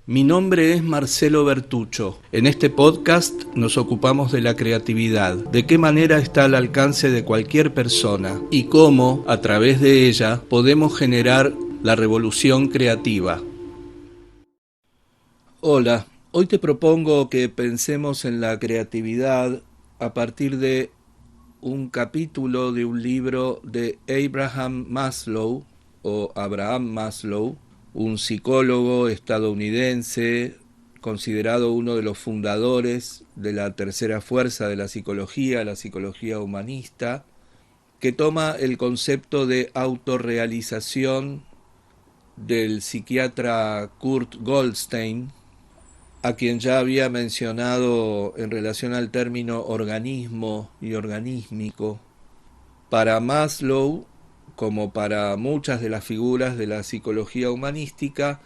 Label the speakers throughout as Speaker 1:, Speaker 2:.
Speaker 1: Mi nombre es Marcelo Bertuccio. En este podcast nos ocupamos de la creatividad, de qué manera está al alcance de cualquier persona y cómo, a través de ella, podemos generar la revolución creativa. Hola, hoy te propongo que pensemos en la creatividad a partir de un capítulo de un libro de Abraham Maslow, o Abraham Maslow, un psicólogo estadounidense considerado uno de los fundadores de la tercera fuerza de la psicología humanista, que toma el concepto de autorrealización del psiquiatra Kurt Goldstein, a quien ya había mencionado en relación al término organismo y organísmico. Para Maslow, como para muchas de las figuras de la psicología humanística,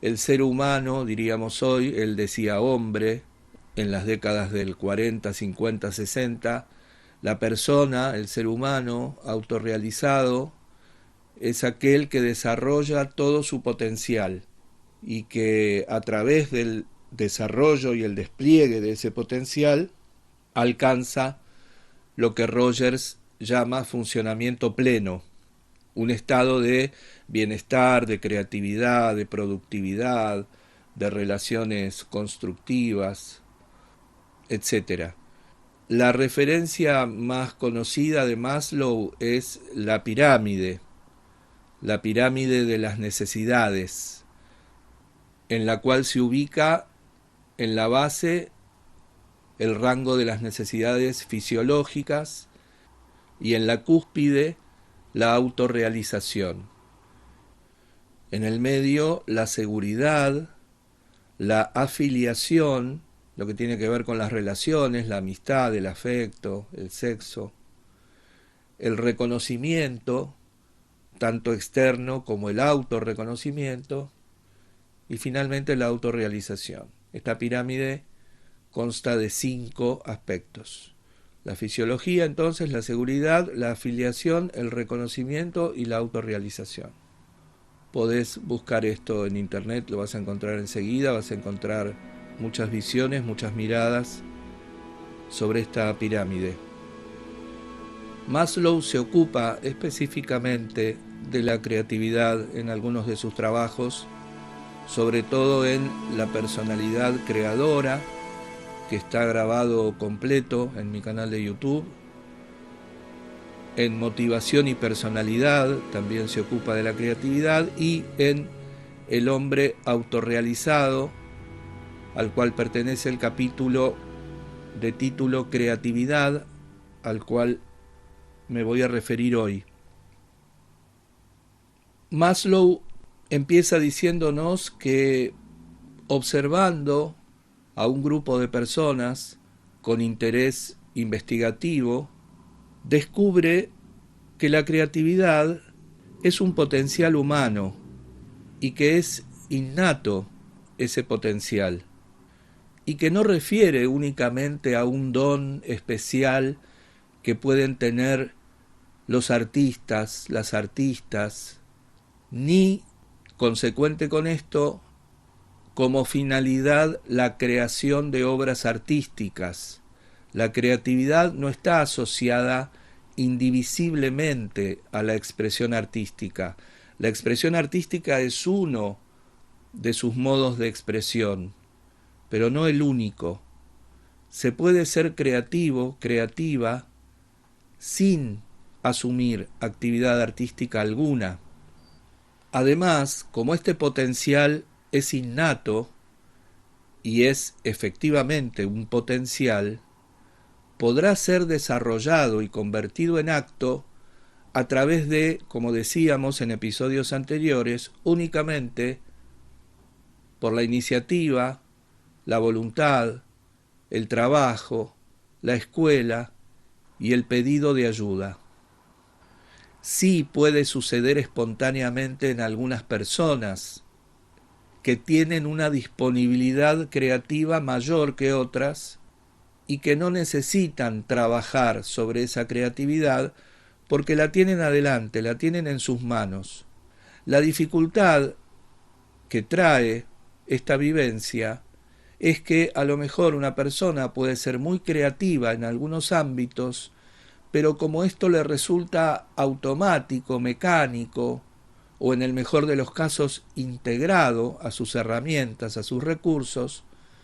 Speaker 1: el ser humano, diríamos hoy, él decía hombre, en las décadas del 40, 50, 60, la persona, el ser humano autorrealizado, es aquel que desarrolla todo su potencial y que a través del desarrollo y el despliegue de ese potencial alcanza lo que Rogers llama funcionamiento pleno, un estado de bienestar, de creatividad, de productividad, de relaciones constructivas, etc. La referencia más conocida de Maslow es la pirámide de las necesidades, en la cual se ubica en la base el rango de las necesidades fisiológicas y en la cúspide la autorrealización. En el medio la seguridad, la afiliación, lo que tiene que ver con las relaciones, la amistad, el afecto, el sexo, el reconocimiento, tanto externo como el autorreconocimiento, y finalmente la autorrealización. Esta pirámide consta de 5 aspectos. La fisiología, entonces, la seguridad, la afiliación, el reconocimiento y la autorrealización. Podés buscar esto en internet, lo vas a encontrar enseguida, vas a encontrar muchas visiones, muchas miradas sobre esta pirámide. Maslow se ocupa específicamente de la creatividad en algunos de sus trabajos, sobre todo en la personalidad creadora, que está grabado completo en mi canal de YouTube. En motivación y personalidad también se ocupa de la creatividad, y en el hombre autorrealizado, al cual pertenece el capítulo de título Creatividad, al cual me voy a referir hoy. Maslow empieza diciéndonos que, observando a un grupo de personas con interés investigativo, descubre que la creatividad es un potencial humano y que es innato ese potencial, y que no refiere únicamente a un don especial que pueden tener los artistas, las artistas, ni, consecuente con esto, como finalidad la creación de obras artísticas. La creatividad no está asociada indivisiblemente a la expresión artística. La expresión artística es uno de sus modos de expresión, pero no el único. Se puede ser creativo, creativa, sin asumir actividad artística alguna. Además, como este potencial es innato y es efectivamente un potencial, podrá ser desarrollado y convertido en acto a través de, como decíamos en episodios anteriores, únicamente por la iniciativa, la voluntad, el trabajo, la escuela y el pedido de ayuda. Sí puede suceder espontáneamente en algunas personas que tienen una disponibilidad creativa mayor que otras y que no necesitan trabajar sobre esa creatividad porque la tienen adelante, la tienen en sus manos. La dificultad que trae esta vivencia es que a lo mejor una persona puede ser muy creativa en algunos ámbitos, pero como esto le resulta automático, mecánico, o en el mejor de los casos integrado a sus herramientas, a sus recursos,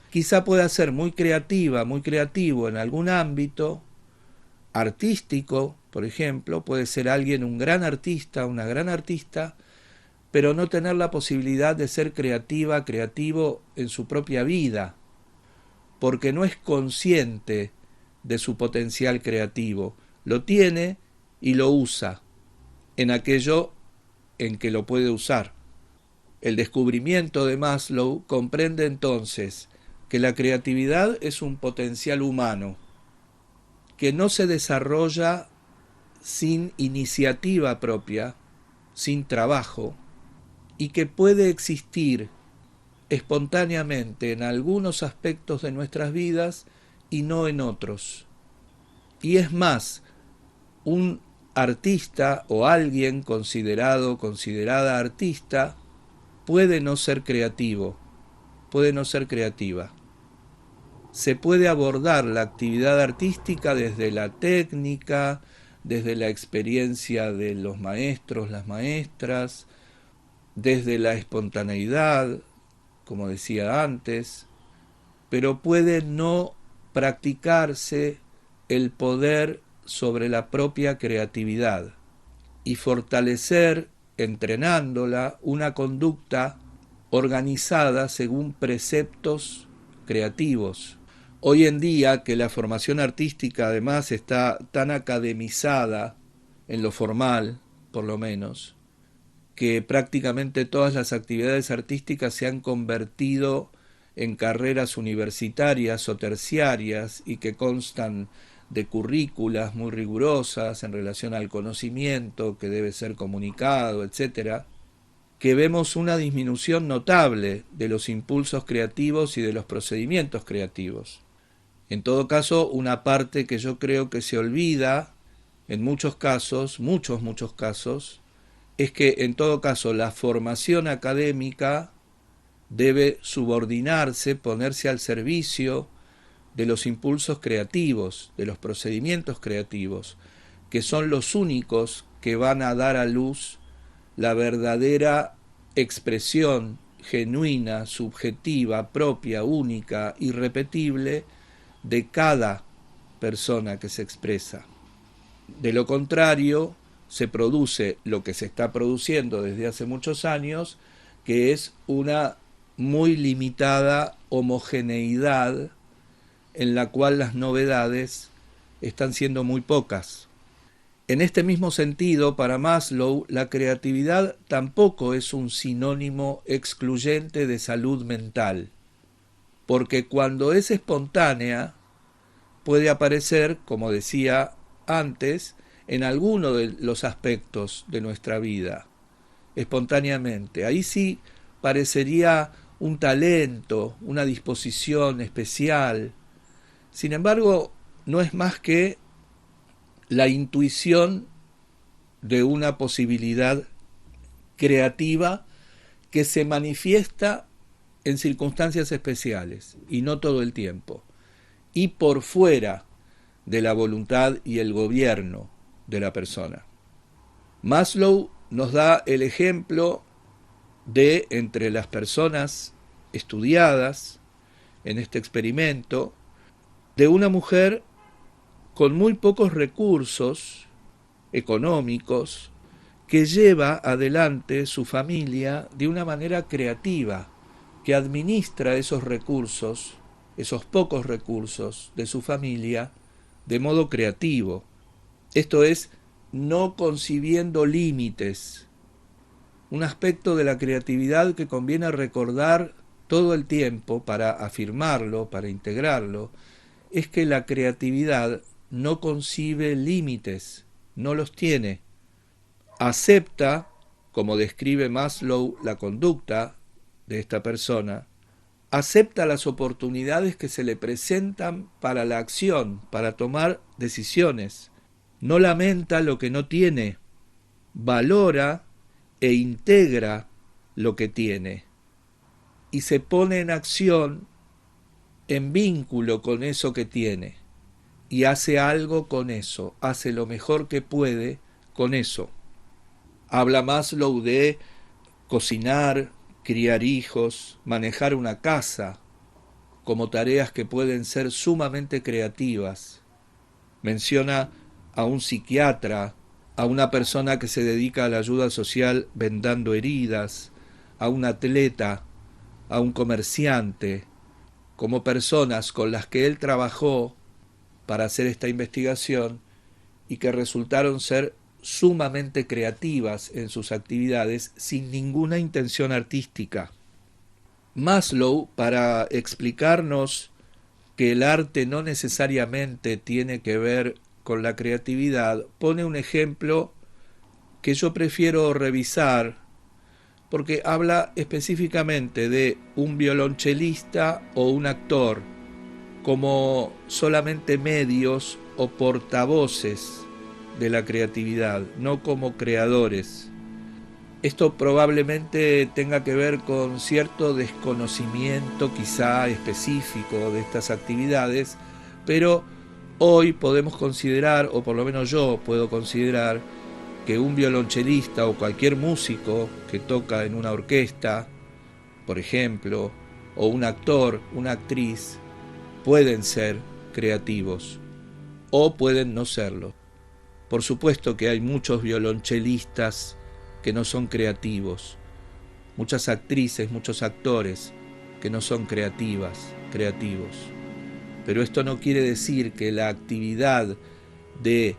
Speaker 1: quizá pueda ser muy creativa, muy creativo en algún ámbito artístico, por ejemplo, puede ser alguien un gran artista, una gran artista, pero no tener la posibilidad de ser creativa, creativo en su propia vida, porque no es consciente de su potencial creativo. Lo tiene y lo usa en aquello en que lo puede usar. El descubrimiento de Maslow comprende entonces que la creatividad es un potencial humano, que no se desarrolla sin iniciativa propia, sin trabajo, y que puede existir espontáneamente en algunos aspectos de nuestras vidas y no en otros. Y es más, un artista o alguien considerada artista puede no ser creativo, puede no ser creativa. Se puede abordar la actividad artística desde la técnica, desde la experiencia de los maestros, las maestras, desde la espontaneidad, como decía antes, pero puede no practicarse el poder sobre la propia creatividad y fortalecer, entrenándola, una conducta organizada según preceptos creativos. Hoy en día, que la formación artística además está tan academizada en lo formal, por lo menos, que prácticamente todas las actividades artísticas se han convertido en carreras universitarias o terciarias y que constan de currículas muy rigurosas en relación al conocimiento que debe ser comunicado, etcétera, que vemos una disminución notable de los impulsos creativos y de los procedimientos creativos. En todo caso, una parte que yo creo que se olvida en muchos casos, muchos casos, es que en todo caso la formación académica debe subordinarse, ponerse al servicio de los impulsos creativos, de los procedimientos creativos, que son los únicos que van a dar a luz la verdadera expresión genuina, subjetiva, propia, única, irrepetible de cada persona que se expresa. De lo contrario, se produce lo que se está produciendo desde hace muchos años, que es una muy limitada homogeneidad en la cual las novedades están siendo muy pocas. En este mismo sentido, para Maslow, la creatividad tampoco es un sinónimo excluyente de salud mental, porque cuando es espontánea puede aparecer, como decía antes, en alguno de los aspectos de nuestra vida, espontáneamente. Ahí sí parecería un talento, una disposición especial. Sin embargo, no es más que la intuición de una posibilidad creativa que se manifiesta en circunstancias especiales y no todo el tiempo, y por fuera de la voluntad y el gobierno de la persona. Maslow nos da el ejemplo de, entre las personas estudiadas en este experimento, de una mujer con muy pocos recursos económicos que lleva adelante su familia de una manera creativa, que administra esos recursos, esos pocos recursos de su familia, de modo creativo. Esto es, no concibiendo límites. Un aspecto de la creatividad que conviene recordar todo el tiempo para afirmarlo, para integrarlo, es que la creatividad no concibe límites, no los tiene. Acepta, como describe Maslow la conducta de esta persona, acepta las oportunidades que se le presentan para la acción, para tomar decisiones. No lamenta lo que no tiene, valora e integra lo que tiene. y se pone en acción en vínculo con eso que tiene y hace algo con eso, hace lo mejor que puede con eso. Habla Maslow de cocinar, criar hijos, manejar una casa, como tareas que pueden ser sumamente creativas. Menciona a un psiquiatra, a una persona que se dedica a la ayuda social vendando heridas, a un atleta, a un comerciante, como personas con las que él trabajó para hacer esta investigación y que resultaron ser sumamente creativas en sus actividades sin ninguna intención artística. Maslow, para explicarnos que el arte no necesariamente tiene que ver con la creatividad, pone un ejemplo que yo prefiero revisar porque habla específicamente de un violonchelista o un actor como solamente medios o portavoces de la creatividad, no como creadores. Esto probablemente tenga que ver con cierto desconocimiento quizá específico de estas actividades, pero hoy podemos considerar, o por lo menos yo puedo considerar, que un violonchelista o cualquier músico que toca en una orquesta, por ejemplo, o un actor, una actriz, pueden ser creativos o pueden no serlo. Por supuesto que hay muchos violonchelistas que no son creativos, muchas actrices, muchos actores que no son creativos. Pero esto no quiere decir que la actividad de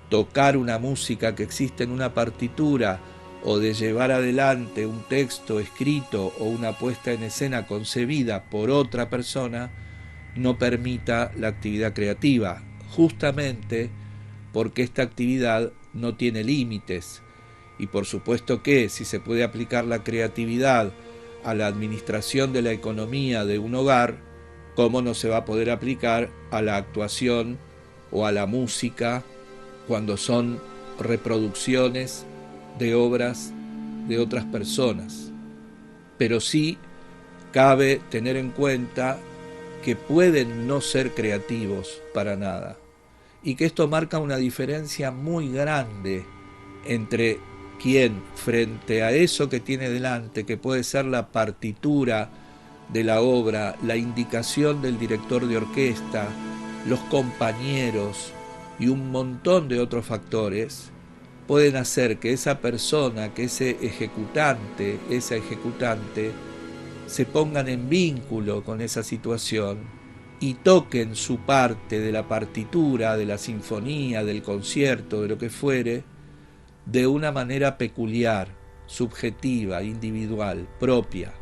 Speaker 1: tocar una música que existe en una partitura o de llevar adelante un texto escrito o una puesta en escena concebida por otra persona no permita la actividad creativa, justamente porque esta actividad no tiene límites. Y por supuesto que si se puede aplicar la creatividad a la administración de la economía de un hogar, ¿cómo no se va a poder aplicar a la actuación o a la música cuando son reproducciones de obras de otras personas? Pero sí cabe tener en cuenta que pueden no ser creativos para nada y que esto marca una diferencia muy grande entre quien frente a eso que tiene delante, que puede ser la partitura de la obra, la indicación del director de orquesta, los compañeros y un montón de otros factores, pueden hacer que esa persona, que ese ejecutante, esa ejecutante, se pongan en vínculo con esa situación y toquen su parte de la partitura, de la sinfonía, del concierto, de lo que fuere, de una manera peculiar, subjetiva, individual, propia.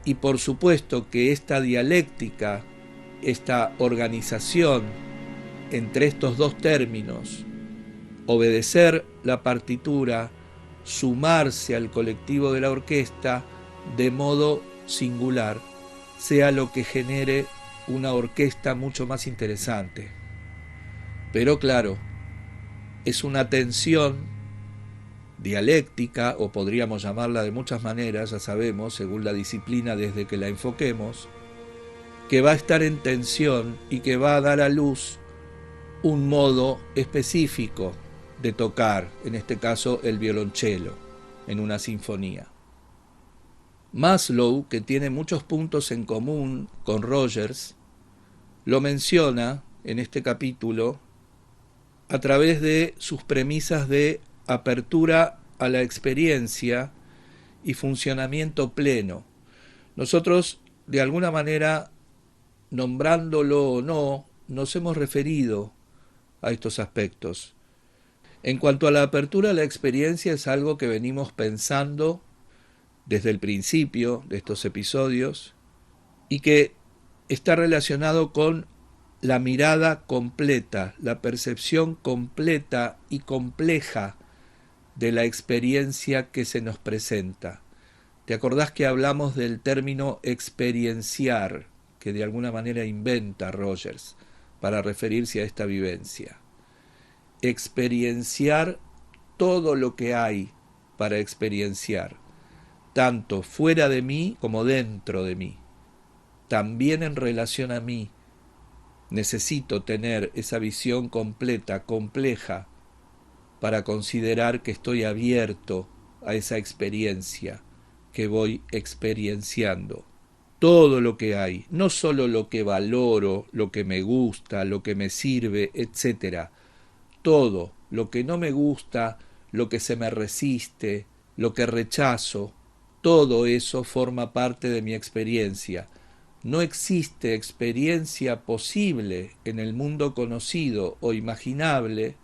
Speaker 1: Y por supuesto que esta dialéctica, esta organización entre estos dos términos, obedecer la partitura, sumarse al colectivo de la orquesta de modo singular, sea lo que genere una orquesta mucho más interesante. Pero claro, es una tensión dialéctica, o podríamos llamarla de muchas maneras, ya sabemos, según la disciplina desde que la enfoquemos, que va a estar en tensión y que va a dar a luz un modo específico de tocar, en este caso el violonchelo, en una sinfonía. Maslow, que tiene muchos puntos en común con Rogers, lo menciona en este capítulo a través de sus premisas de apertura a la experiencia y funcionamiento pleno. Nosotros, de alguna manera, nombrándolo o no, nos hemos referido a estos aspectos. En cuanto a la apertura a la experiencia, es algo que venimos pensando desde el principio de estos episodios y que está relacionado con la mirada completa, la percepción completa y compleja de la experiencia que se nos presenta. ¿Te acordás que hablamos del término experienciar, que de alguna manera inventa Rogers para referirse a esta vivencia? Experienciar todo lo que hay para experienciar. tanto fuera de mí como dentro de mí. También en relación a mí, necesito tener esa visión completa, compleja, para considerar que estoy abierto a esa experiencia que voy experienciando. Todo lo que hay, no solo lo que valoro, lo que me gusta, lo que me sirve, etc. Todo lo que no me gusta, lo que se me resiste, lo que rechazo, todo eso forma parte de mi experiencia. No existe experiencia posible en el mundo conocido o imaginable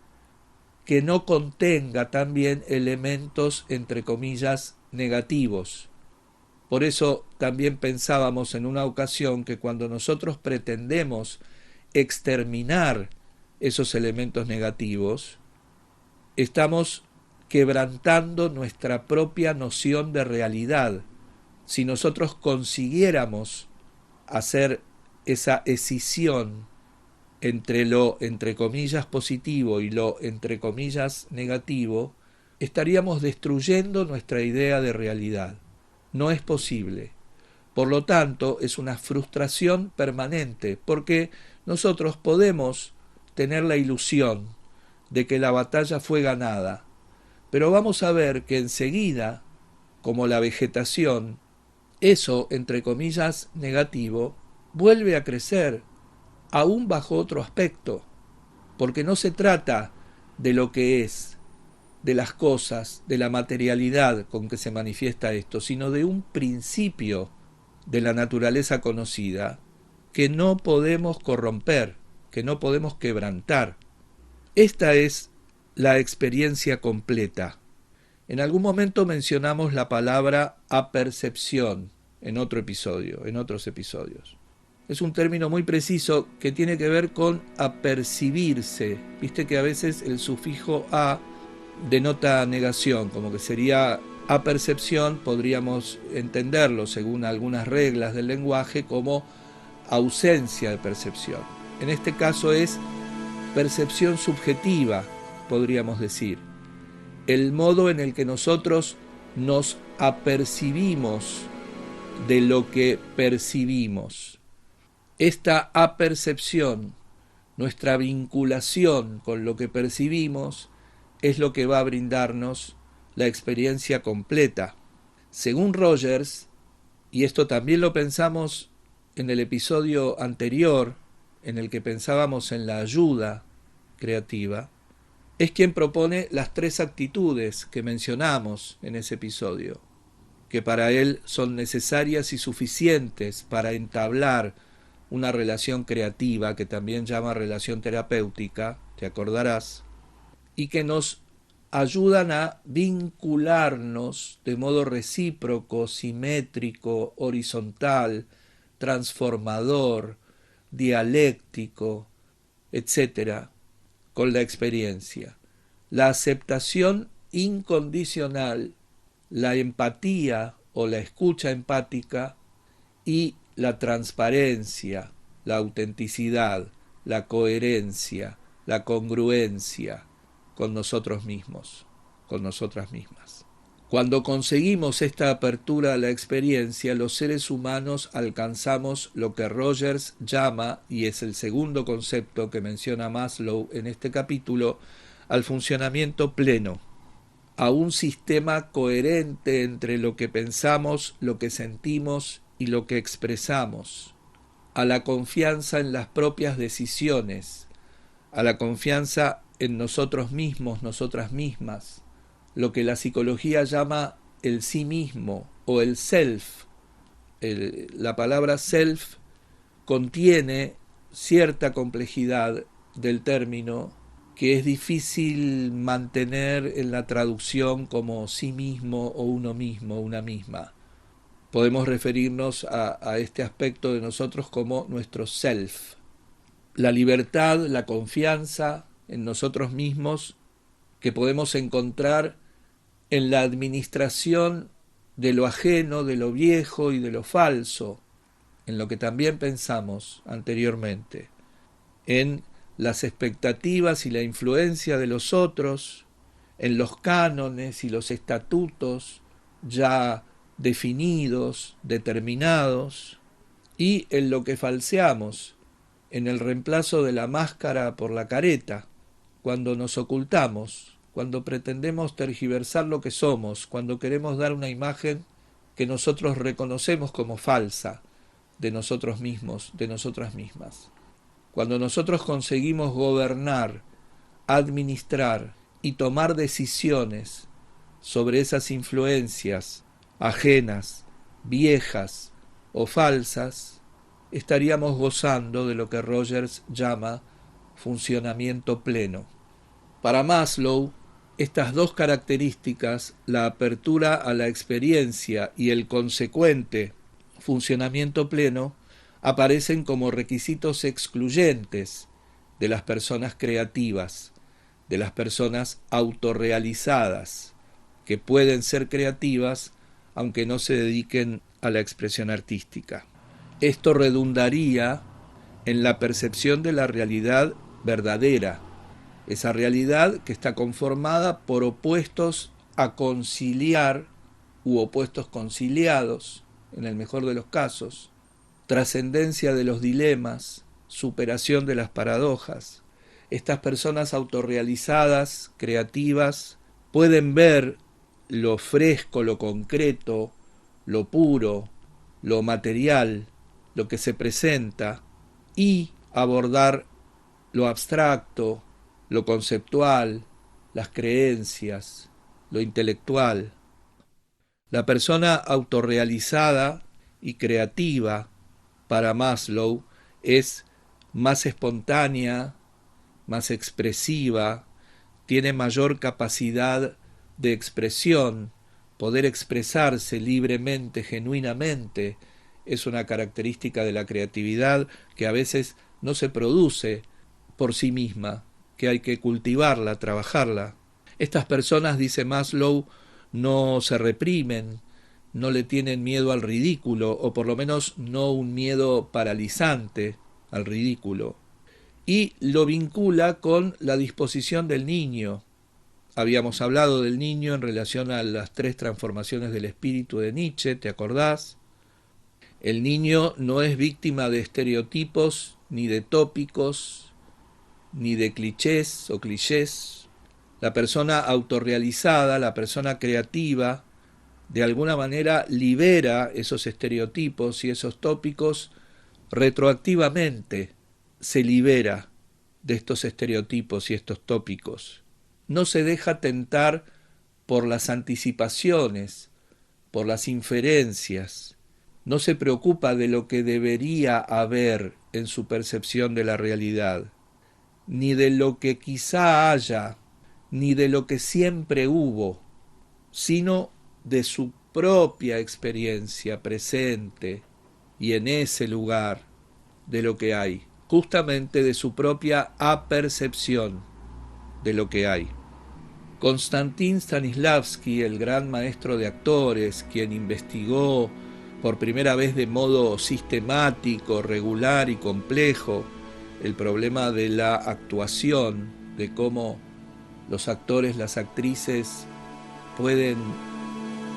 Speaker 1: que no contenga también elementos, entre comillas, negativos. Por eso también pensábamos en una ocasión que cuando nosotros pretendemos exterminar esos elementos negativos, estamos quebrantando nuestra propia noción de realidad. Si nosotros consiguiéramos hacer esa escisión entre lo, entre comillas, positivo y lo, entre comillas, negativo, estaríamos destruyendo nuestra idea de realidad. No es posible. Por lo tanto, es una frustración permanente, porque nosotros podemos tener la ilusión de que la batalla fue ganada, pero vamos a ver que enseguida, como la vegetación, eso, entre comillas, negativo, vuelve a crecer, aún bajo otro aspecto, porque no se trata de lo que es, de las cosas, de la materialidad con que se manifiesta esto, sino de un principio de la naturaleza conocida que no podemos corromper, que no podemos quebrantar. Esta es la experiencia completa. En algún momento mencionamos la palabra apercepción en otro episodio, en otros episodios. Es un término muy preciso que tiene que ver con apercibirse. Viste que a veces el sufijo a denota negación, como que sería apercepción, podríamos entenderlo según algunas reglas del lenguaje como ausencia de percepción. En este caso es percepción subjetiva, podríamos decir. El modo en el que nosotros nos apercibimos de lo que percibimos. Esta apercepción, nuestra vinculación con lo que percibimos, es lo que va a brindarnos la experiencia completa. Según Rogers, y esto también lo pensamos en el episodio anterior, en el que pensábamos en la ayuda creativa, es quien propone las tres actitudes que mencionamos en ese episodio, que para él son necesarias y suficientes para entablar una relación creativa, que también llama relación terapéutica, te acordarás, y que nos ayudan a vincularnos de modo recíproco, simétrico, horizontal, transformador, dialéctico, etc., con la experiencia. La aceptación incondicional, la empatía o la escucha empática y la transparencia, la autenticidad, la coherencia, la congruencia con nosotros mismos, con nosotras mismas. Cuando conseguimos esta apertura a la experiencia, los seres humanos alcanzamos lo que Rogers llama, y es el segundo concepto que menciona Maslow en este capítulo, al funcionamiento pleno, a un sistema coherente entre lo que pensamos, lo que sentimos y lo que expresamos, a la confianza en las propias decisiones, a la confianza en nosotros mismos, nosotras mismas, lo que la psicología llama el sí mismo o el self. La palabra self contiene cierta complejidad del término que es difícil mantener en la traducción como sí mismo o uno mismo, una misma. Podemos referirnos a este aspecto de nosotros como nuestro self. La libertad, la confianza en nosotros mismos que podemos encontrar en la administración de lo ajeno, de lo viejo y de lo falso, en lo que también pensamos anteriormente, en las expectativas y la influencia de los otros, en los cánones y los estatutos ya definidos, determinados, y en lo que falseamos, en el reemplazo de la máscara por la careta, cuando nos ocultamos, cuando pretendemos tergiversar lo que somos, cuando queremos dar una imagen que nosotros reconocemos como falsa de nosotros mismos, de nosotras mismas. Cuando nosotros conseguimos gobernar, administrar y tomar decisiones sobre esas influencias ajenas, viejas o falsas, estaríamos gozando de lo que Rogers llama funcionamiento pleno. Para Maslow, estas dos características, la apertura a la experiencia y el consecuente funcionamiento pleno, aparecen como requisitos excluyentes de las personas creativas, de las personas autorrealizadas, que pueden ser creativas aunque no se dediquen a la expresión artística. Esto redundaría en la percepción de la realidad verdadera, esa realidad que está conformada por opuestos a conciliar u opuestos conciliados, en el mejor de los casos, trascendencia de los dilemas, superación de las paradojas. Estas personas autorrealizadas, creativas, pueden ver lo fresco, lo concreto, lo puro, lo material, lo que se presenta, y abordar lo abstracto, lo conceptual, las creencias, lo intelectual. La persona autorrealizada y creativa, para Maslow, es más espontánea, más expresiva, tiene mayor capacidad de expresión, poder expresarse libremente, genuinamente, es una característica de la creatividad que a veces no se produce por sí misma, que hay que cultivarla, trabajarla. Estas personas, dice Maslow, no se reprimen, no le tienen miedo al ridículo, o por lo menos no un miedo paralizante al ridículo. Y lo vincula con la disposición del niño. Habíamos hablado del niño en relación a las 3 transformaciones del espíritu de Nietzsche, ¿te acordás? El niño no es víctima de estereotipos, ni de tópicos, ni de clichés o clichés. La persona autorrealizada, la persona creativa, de alguna manera libera esos estereotipos y esos tópicos retroactivamente, se libera de estos estereotipos y estos tópicos. No se deja tentar por las anticipaciones, por las inferencias. No se preocupa de lo que debería haber en su percepción de la realidad, ni de lo que quizá haya, ni de lo que siempre hubo, sino de su propia experiencia presente y en ese lugar de lo que hay, justamente de su propia apercepción de lo que hay. Konstantin Stanislavski, el gran maestro de actores, quien investigó por primera vez de modo sistemático, regular y complejo el problema de la actuación, de cómo los actores, las actrices pueden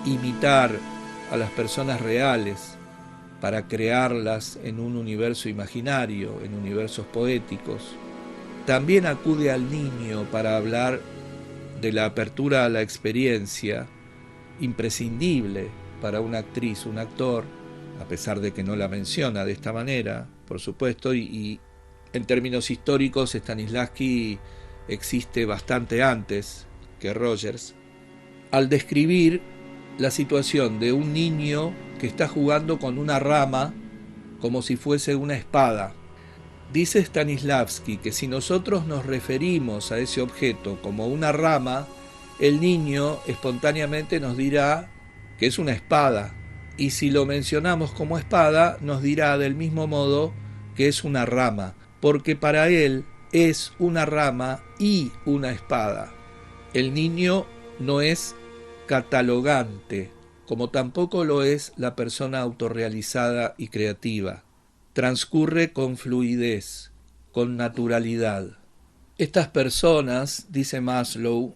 Speaker 1: imitar a las personas reales para crearlas en un universo imaginario, en universos poéticos. También acude al niño para hablar de la apertura a la experiencia, imprescindible para una actriz, un actor, a pesar de que no la menciona de esta manera, por supuesto, y en términos históricos Stanislavski existe bastante antes que Rogers, al describir la situación de un niño que está jugando con una rama como si fuese una espada. Dice Stanislavski que si nosotros nos referimos a ese objeto como una rama, el niño espontáneamente nos dirá que es una espada, y si lo mencionamos como espada, nos dirá del mismo modo que es una rama, porque para él es una rama y una espada. El niño no es catalogante, como tampoco lo es la persona autorrealizada y creativa. Transcurre con fluidez, con naturalidad. Estas personas, dice Maslow,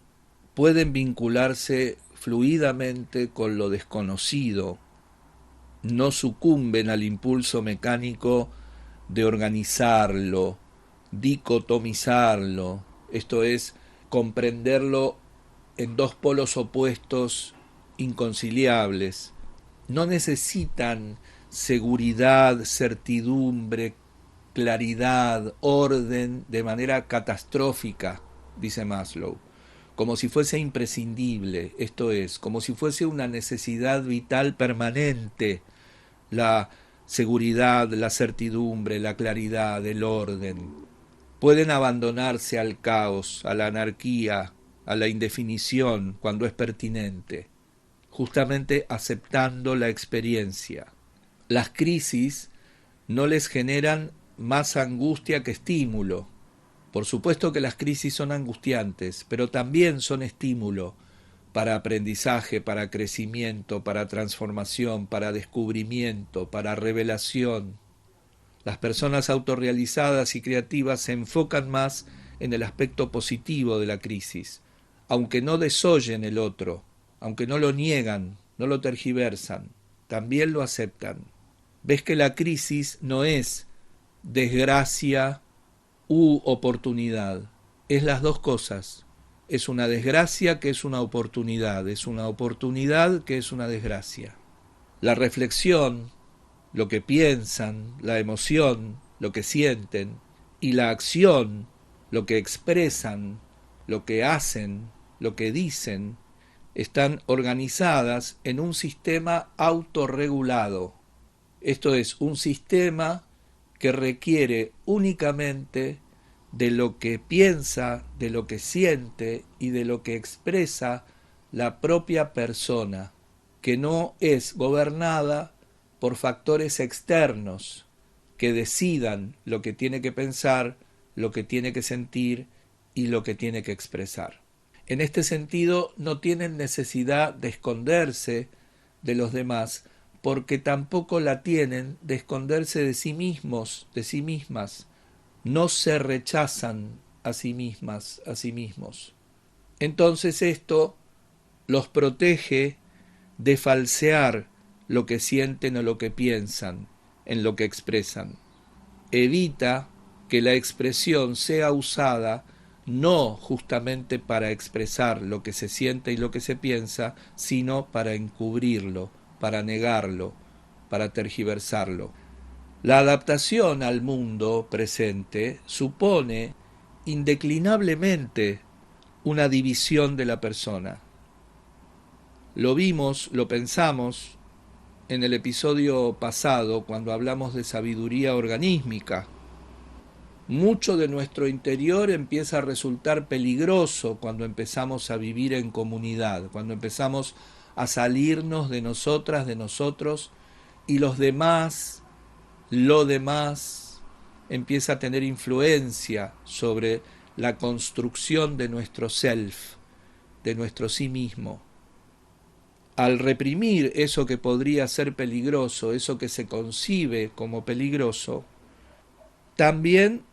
Speaker 1: pueden vincularse fluidamente con lo desconocido, no sucumben al impulso mecánico de organizarlo, dicotomizarlo, esto es, comprenderlo en dos polos opuestos inconciliables. No necesitan seguridad, certidumbre, claridad, orden de manera catastrófica, dice Maslow, como si fuese imprescindible, esto es, como si fuese una necesidad vital permanente, la seguridad, la certidumbre, la claridad, el orden. Pueden abandonarse al caos, a la anarquía, a la indefinición cuando es pertinente, justamente aceptando la experiencia. Las crisis no les generan más angustia que estímulo. Por supuesto que las crisis son angustiantes, pero también son estímulo para aprendizaje, para crecimiento, para transformación, para descubrimiento, para revelación. Las personas autorrealizadas y creativas se enfocan más en el aspecto positivo de la crisis, aunque no desoyen el otro, aunque no lo niegan, no lo tergiversan, también lo aceptan. Ves que la crisis no es desgracia u oportunidad, es las dos cosas. Es una desgracia que es una oportunidad que es una desgracia. La reflexión, lo que piensan, la emoción, lo que sienten, y la acción, lo que expresan, lo que hacen, lo que dicen, están organizadas en un sistema autorregulado. Esto es, un sistema que requiere únicamente de lo que piensa, de lo que siente y de lo que expresa la propia persona, que no es gobernada por factores externos que decidan lo que tiene que pensar, lo que tiene que sentir y lo que tiene que expresar. En este sentido, no tienen necesidad de esconderse de los demás, porque tampoco la tienen de esconderse de sí mismos, de sí mismas. No se rechazan a sí mismas, a sí mismos. Entonces esto los protege de falsear lo que sienten o lo que piensan, en lo que expresan. Evita que la expresión sea usada no justamente para expresar lo que se siente y lo que se piensa, sino para encubrirlo, para negarlo, para tergiversarlo. La adaptación al mundo presente supone indeclinablemente una división de la persona. Lo vimos, lo pensamos en el episodio pasado cuando hablamos de sabiduría organísmica. Mucho de nuestro interior empieza a resultar peligroso cuando empezamos a vivir en comunidad, cuando empezamos a salirnos de nosotras, de nosotros, y los demás, lo demás, empieza a tener influencia sobre la construcción de nuestro self, de nuestro sí mismo. Al reprimir eso que podría ser peligroso, eso que se concibe como peligroso, también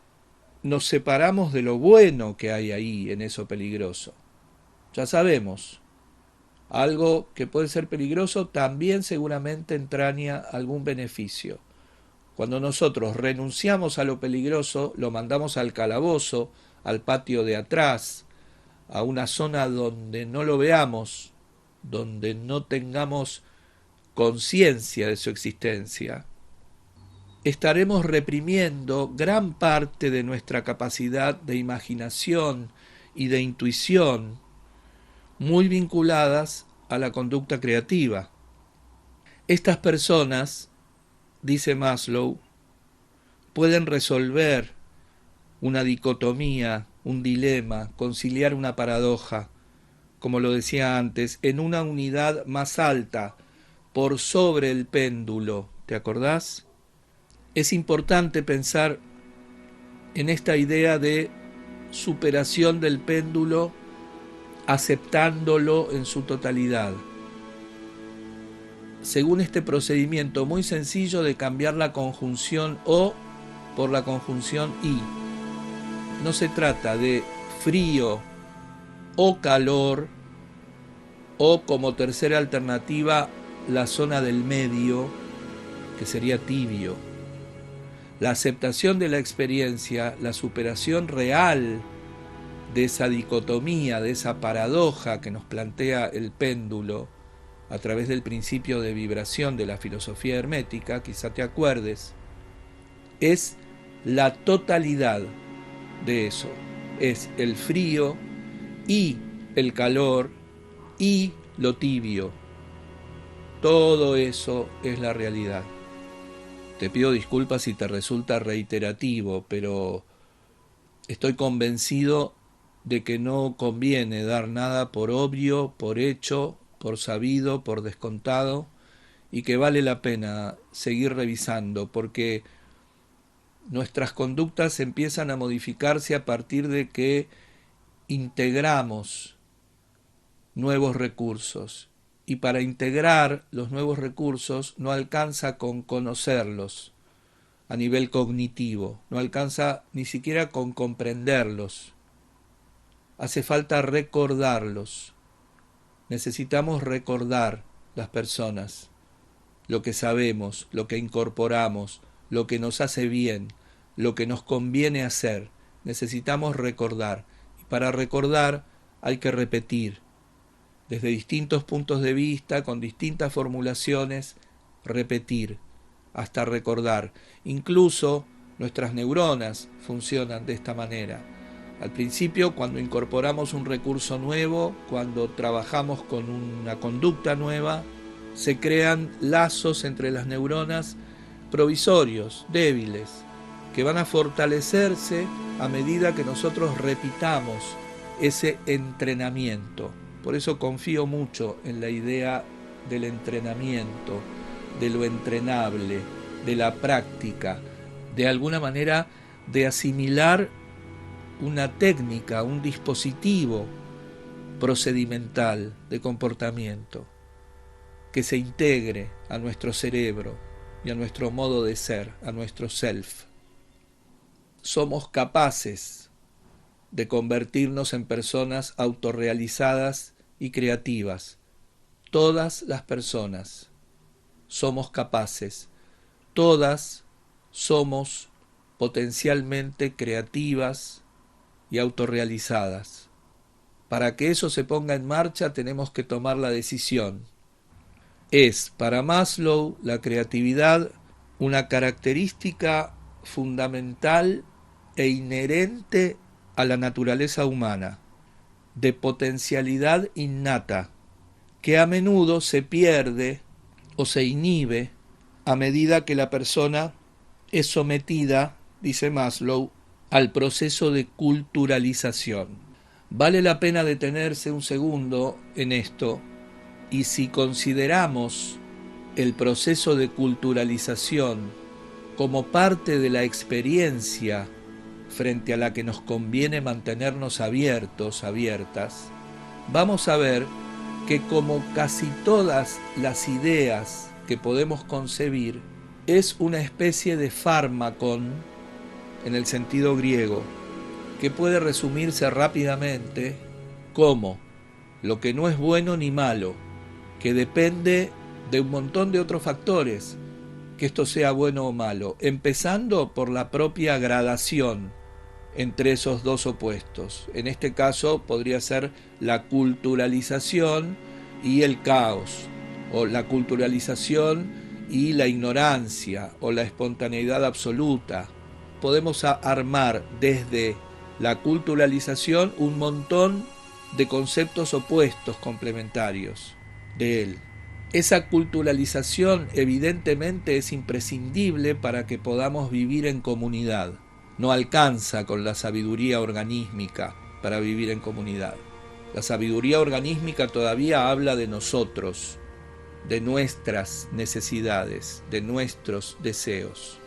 Speaker 1: nos separamos de lo bueno que hay ahí en eso peligroso. Ya sabemos, algo que puede ser peligroso también seguramente entraña algún beneficio. Cuando nosotros renunciamos a lo peligroso, lo mandamos al calabozo, al patio de atrás, a una zona donde no lo veamos, donde no tengamos conciencia de su existencia, estaremos reprimiendo gran parte de nuestra capacidad de imaginación y de intuición, muy vinculadas a la conducta creativa. Estas personas, dice Maslow, pueden resolver una dicotomía, un dilema, conciliar una paradoja, como lo decía antes, en una unidad más alta, por sobre el péndulo. ¿Te acordás? Es importante pensar en esta idea de superación del péndulo, aceptándolo en su totalidad. Según este procedimiento muy sencillo de cambiar la conjunción O por la conjunción I. No se trata de frío o calor, o como tercera alternativa la zona del medio, que sería tibio. La aceptación de la experiencia, la superación real de esa dicotomía, de esa paradoja que nos plantea el péndulo a través del principio de vibración de la filosofía hermética, quizá te acuerdes, es la totalidad de eso. Es el frío y el calor y lo tibio. Todo eso es la realidad. Te pido disculpas si te resulta reiterativo, pero estoy convencido de que no conviene dar nada por obvio, por hecho, por sabido, por descontado, y que vale la pena seguir revisando, porque nuestras conductas empiezan a modificarse a partir de que integramos nuevos recursos. Y para integrar los nuevos recursos no alcanza con conocerlos a nivel cognitivo, no alcanza ni siquiera con comprenderlos. Hace falta recordarlos. Necesitamos recordar las personas, lo que sabemos, lo que incorporamos, lo que nos hace bien, lo que nos conviene hacer. Necesitamos recordar. Y para recordar hay que repetir. Desde distintos puntos de vista, con distintas formulaciones, repetir hasta recordar. Incluso nuestras neuronas funcionan de esta manera. Al principio, cuando incorporamos un recurso nuevo, cuando trabajamos con una conducta nueva, se crean lazos entre las neuronas provisorios, débiles, que van a fortalecerse a medida que nosotros repitamos ese entrenamiento. Por eso confío mucho en la idea del entrenamiento, de lo entrenable, de la práctica, de alguna manera de asimilar una técnica, un dispositivo procedimental de comportamiento que se integre a nuestro cerebro y a nuestro modo de ser, a nuestro self. Somos capaces de convertirnos en personas autorrealizadas y creativas. Todas las personas somos capaces, todas somos potencialmente creativas y autorrealizadas. Para que eso se ponga en marcha tenemos que tomar la decisión. Es, para Maslow, la creatividad una característica fundamental e inherente a la naturaleza humana, de potencialidad innata, que a menudo se pierde o se inhibe a medida que la persona es sometida, dice Maslow, al proceso de culturalización. Vale la pena detenerse un segundo en esto, y si consideramos el proceso de culturalización como parte de la experiencia frente a la que nos conviene mantenernos abiertos, abiertas, vamos a ver que como casi todas las ideas que podemos concebir, es una especie de fármacon en el sentido griego, que puede resumirse rápidamente como lo que no es bueno ni malo, que depende de un montón de otros factores, que esto sea bueno o malo, empezando por la propia gradación entre esos dos opuestos. En este caso podría ser la culturalización y el caos, o la culturalización y la ignorancia, o la espontaneidad absoluta. Podemos armar desde la culturalización un montón de conceptos opuestos complementarios de él. Esa culturalización evidentemente es imprescindible para que podamos vivir en comunidad. No alcanza con la sabiduría organísmica para vivir en comunidad. La sabiduría organísmica todavía habla de nosotros, de nuestras necesidades, de nuestros deseos.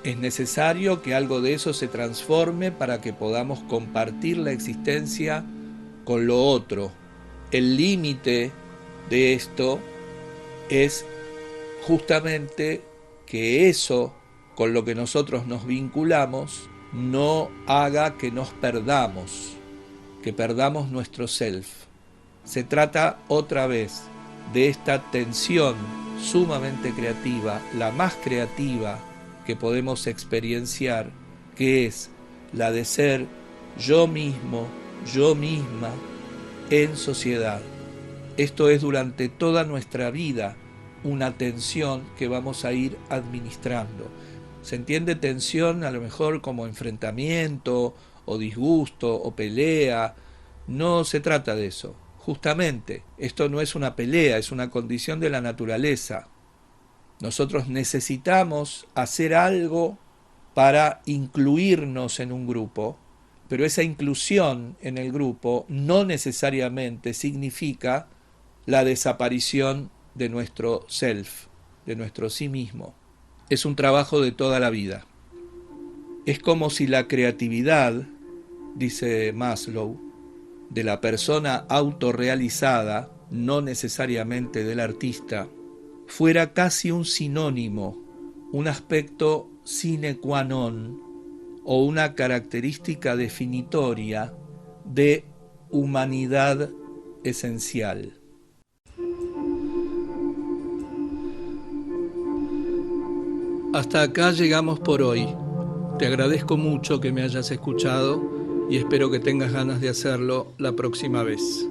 Speaker 1: Es necesario que algo de eso se transforme para que podamos compartir la existencia con lo otro. El límite de esto es justamente que eso con lo que nosotros nos vinculamos no haga que nos perdamos, que perdamos nuestro self. Se trata otra vez de esta tensión sumamente creativa, la más creativa que podemos experienciar, que es la de ser yo mismo, yo misma, en sociedad. Esto es durante toda nuestra vida una tensión que vamos a ir administrando. Se entiende tensión a lo mejor como enfrentamiento o disgusto o pelea. No se trata de eso. Justamente, esto no es una pelea, es una condición de la naturaleza. Nosotros necesitamos hacer algo para incluirnos en un grupo, pero esa inclusión en el grupo no necesariamente significa la desaparición de nuestro self, de nuestro sí mismo. Es un trabajo de toda la vida. Es como si la creatividad, dice Maslow, de la persona autorrealizada, no necesariamente del artista, fuera casi un sinónimo, un aspecto sine qua non o una característica definitoria de humanidad esencial. Hasta acá llegamos por hoy. Te agradezco mucho que me hayas escuchado y espero que tengas ganas de hacerlo la próxima vez.